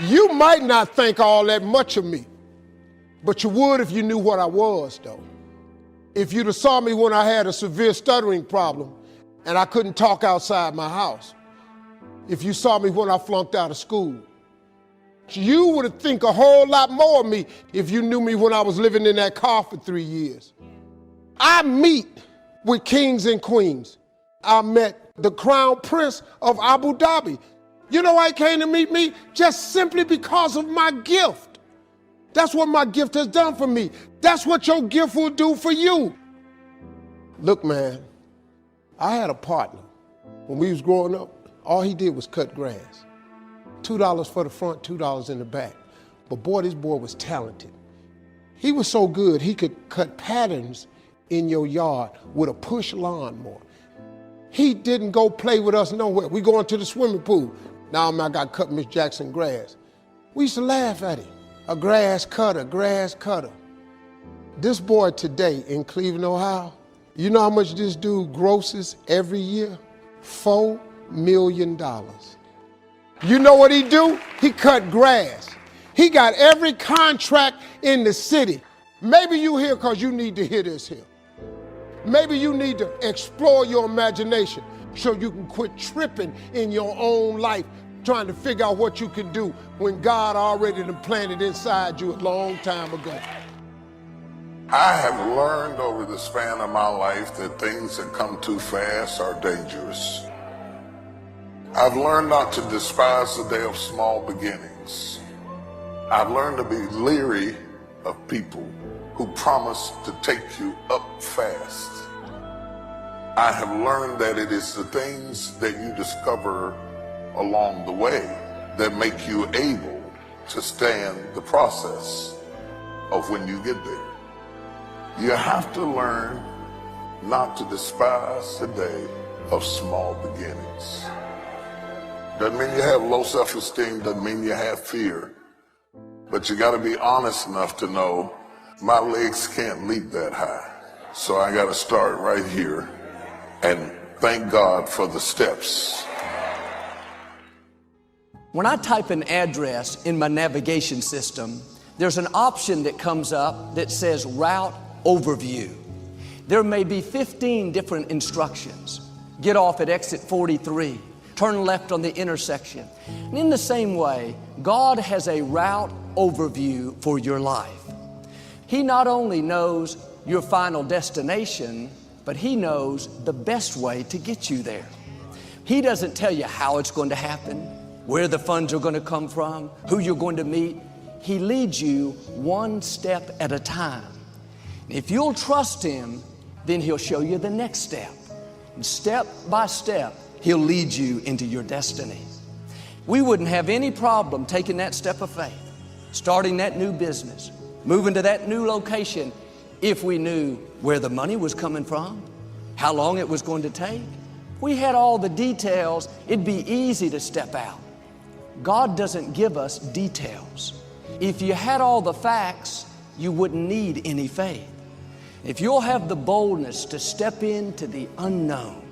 You might not think all that much of me, but you would if you knew what I was, though. If you'd have saw me when I had a severe stuttering problem and I couldn't talk outside my house. If you saw me when I flunked out of school. You would have think a whole lot more of me if you knew me when I was living in that car for 3 years. I meet with kings and queens. I met the crown prince of Abu Dhabi. You know why he came to meet me? Just simply because of my gift. That's what my gift has done for me. That's what your gift will do for you. Look, man, I had a partner. When we was growing up, all he did was cut grass. $2 for the front, $2 in the back. But boy, this boy was talented. He was so good, he could cut patterns in your yard with a push lawnmower. He didn't go play with us nowhere. We going to the swimming pool. Now I got to cut Miss Jackson grass. We used to laugh at him. A grass cutter, grass cutter. This boy today in Cleveland, Ohio, you know how much this dude grosses every year? $4 million. You know what he do? He cut grass. He got every contract in the city. Maybe you here because you need to hear this here. Maybe you need to explore your imagination so you can quit tripping in your own life, trying to figure out what you can do when God already planted inside you a long time ago. I have learned over the span of my life that things that come too fast are dangerous. I've learned not to despise the day of small beginnings. I've learned to be leery of people who promise to take you up fast. I have learned that it is the things that you discover along the way that make you able to stand the process of when you get there. You have to learn not to despise the day of small beginnings. Doesn't mean you have low self-esteem, doesn't mean you have fear, but you got to be honest enough to know my legs can't leap that high. So I got to start right here and thank God for the steps. When I type an address in my navigation system, there's an option that comes up that says Route Overview. There may be 15 different instructions. Get off at exit 43. Turn left on the intersection. And in the same way, God has a route overview for your life. He not only knows your final destination, but He knows the best way to get you there. He doesn't tell you how it's going to happen, where the funds are going to come from, who you're going to meet. He leads you one step at a time. If you'll trust Him, then He'll show you the next step. And step by step, He'll lead you into your destiny. We wouldn't have any problem taking that step of faith, starting that new business, moving to that new location, if we knew where the money was coming from, how long it was going to take. If we had all the details, it'd be easy to step out. God doesn't give us details. If you had all the facts, you wouldn't need any faith. If you'll have the boldness to step into the unknown,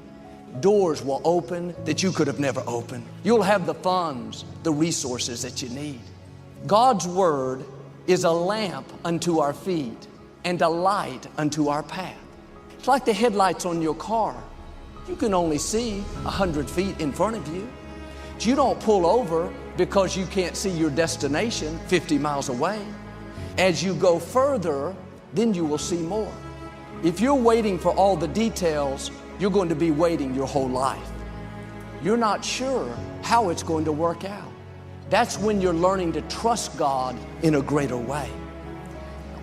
doors will open that you could have never opened. You'll have the funds, the resources that you need. God's Word is a lamp unto our feet and a light unto our path. It's like the headlights on your car. You can only see 100 feet in front of you. You don't pull over because you can't see your destination 50 miles away. As you go further, then you will see more. If you're waiting for all the details, you're going to be waiting your whole life. You're not sure how it's going to work out. That's when you're learning to trust God in a greater way.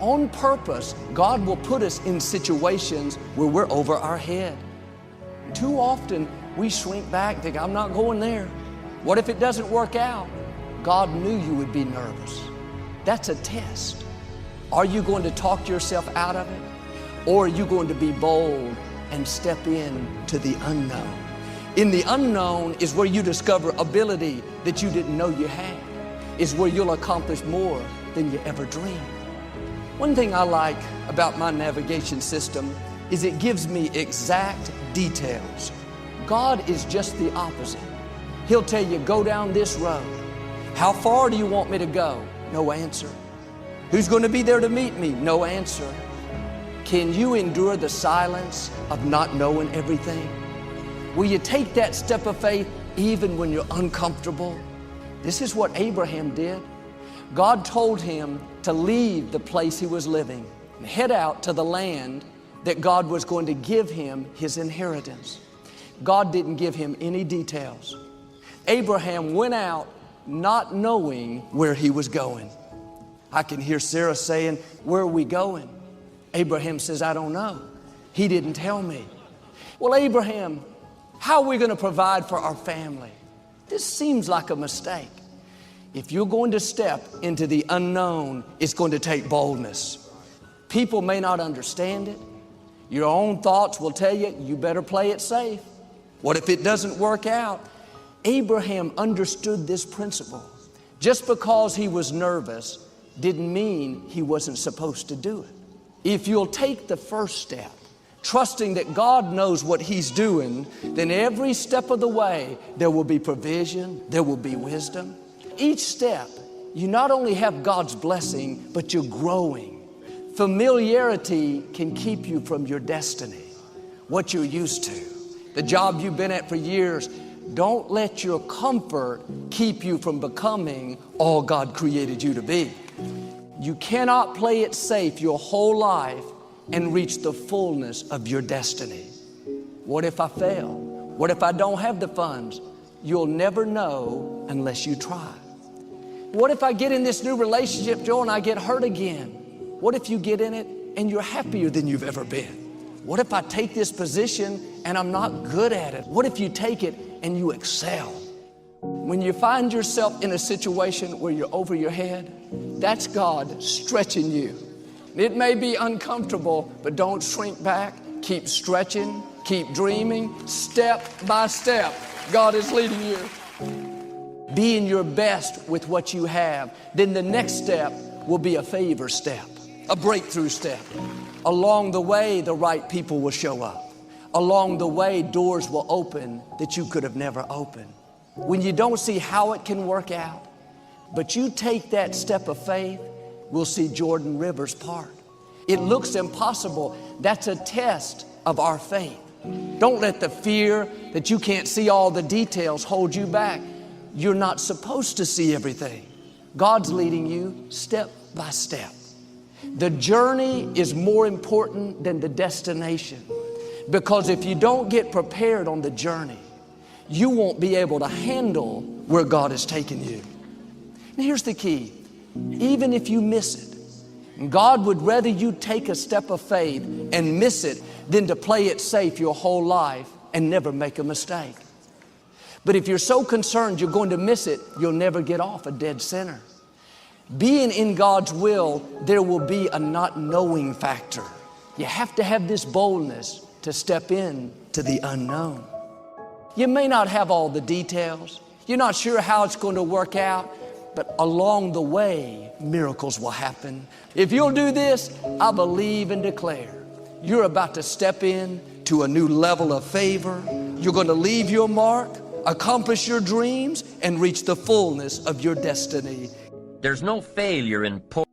On purpose, God will put us in situations where we're over our head. Too often, we shrink back and think, I'm not going there. What if it doesn't work out? God knew you would be nervous. That's a test. Are you going to talk yourself out of it? Or are you going to be bold and step in to the unknown? In the unknown is where you discover ability that you didn't know you had. Is where you'll accomplish more than you ever dreamed. One thing I like about my navigation system is it gives me exact details. God is just the opposite. He'll tell you, go down this road. How far do you want me to go? No answer. Who's going to be there to meet me? No answer. Can you endure the silence of not knowing everything? Will you take that step of faith even when you're uncomfortable? This is what Abraham did. God told him to leave the place he was living and head out to the land that God was going to give him his inheritance. God didn't give him any details. Abraham went out not knowing where he was going. I can hear Sarah saying, "Where are we going?" Abraham says, "I don't know. He didn't tell me." Well, Abraham, how are we going to provide for our family? This seems like a mistake. If you're going to step into the unknown, it's going to take boldness. People may not understand it. Your own thoughts will tell you, you better play it safe. What if it doesn't work out? Abraham understood this principle. Just because he was nervous didn't mean he wasn't supposed to do it. If you'll take the first step, trusting that God knows what He's doing, then every step of the way, there will be provision, there will be wisdom. Each step, you not only have God's blessing, but you're growing. Familiarity can keep you from your destiny, what you're used to, the job you've been at for years. Don't let your comfort keep you from becoming all God created you to be. You cannot play it safe your whole life and reach the fullness of your destiny. What if I fail? What if I don't have the funds? You'll never know unless you try. What if I get in this new relationship, Joe, and I get hurt again? What if you get in it and you're happier than you've ever been? What if I take this position and I'm not good at it? What if you take it and you excel? When you find yourself in a situation where you're over your head, that's God stretching you. It may be uncomfortable, but don't shrink back. Keep stretching, keep dreaming, step by step. God is leading you. Being your best with what you have, then the next step will be a favor step, a breakthrough step. Along the way, the right people will show up. Along the way, doors will open that you could have never opened. When you don't see how it can work out, but you take that step of faith, we'll see Jordan Rivers part. It looks impossible. That's a test of our faith. Don't let the fear that you can't see all the details hold you back. You're not supposed to see everything. God's leading you step by step. The journey is more important than the destination, because if you don't get prepared on the journey, you won't be able to handle where God has taken you. And here's the key. Even if you miss it, God would rather you take a step of faith and miss it than to play it safe your whole life and never make a mistake. But if you're so concerned you're going to miss it, you'll never get off a dead center. Being in God's will, there will be a not knowing factor. You have to have this boldness to step in to the unknown. You may not have all the details. You're not sure how it's going to work out, but along the way, miracles will happen. If you'll do this, I believe and declare you're about to step in to a new level of favor. You're going to leave your mark, accomplish your dreams, and reach the fullness of your destiny. There's no failure in poor